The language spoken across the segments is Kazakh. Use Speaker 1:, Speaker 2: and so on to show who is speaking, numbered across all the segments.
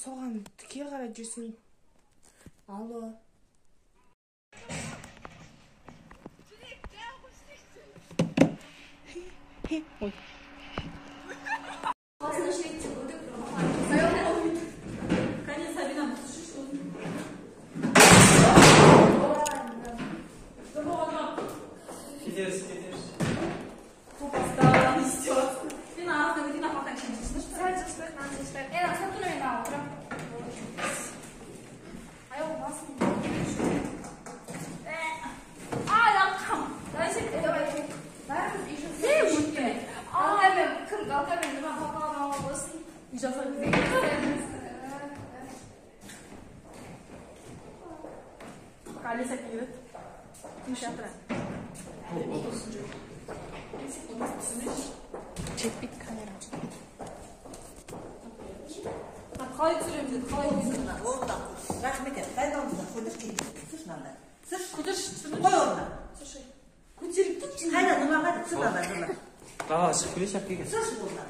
Speaker 1: соған тіке қарап жүрсің. Алло. Ой. Алиса келеді. Кім жатыр? Жетпейді камера.
Speaker 2: Қалай түсіреміз еді? Қалай түсіреміз?
Speaker 3: Орында. Рахмет ет. Дайындалыңыздар. Қойдыр келеді. Сырш мынандай. Сырш.
Speaker 2: Күдір түсірміз.
Speaker 3: Қой орында.
Speaker 2: Слушай.
Speaker 3: Көтеріп тұр. Қайда нұмаға да сырнада жылы.
Speaker 4: Дала шығып келе шап келген.
Speaker 3: Сырш орында.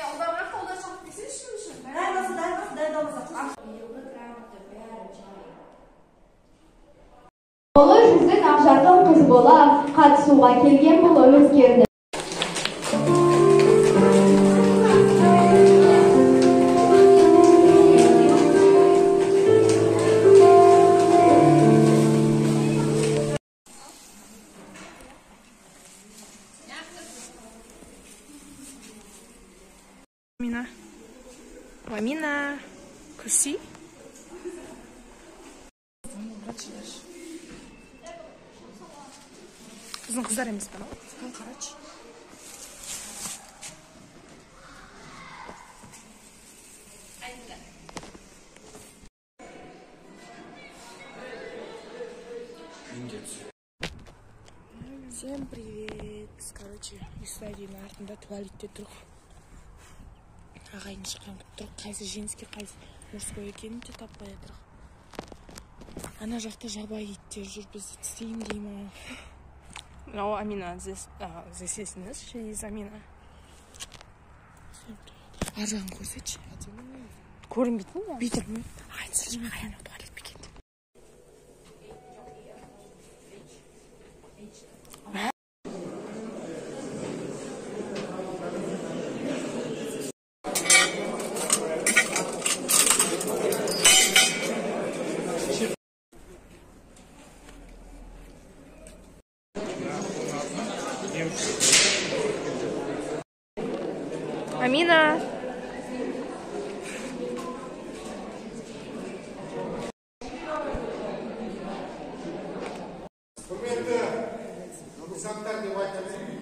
Speaker 2: Оларға қолдар шығып келсе үшін.
Speaker 3: Дайындалыңыздар.
Speaker 5: Ұлы жүзік ақжарқын қыз бола қатысуға келген бұл үміткерді.
Speaker 1: Мамина, күрси? Біздің қыздар емес па? Қарашы. Всем привет. Короче, стадионның артында туалетте тұр. Ағайын шыққан тұр. Қайсы женский, қайсы мужской екенін де таппай жатыр. Ана жақта жабайы иттер жүр, біз істейін деймін. No, Amina, this is this. She is Amina. Ар жағын көрсетші. Көрінбейтін бе? Бүйтіп. Айтсыр жібе қаяны туалет бекенді. Амина.
Speaker 6: Құрметті десанттар деп айтамын.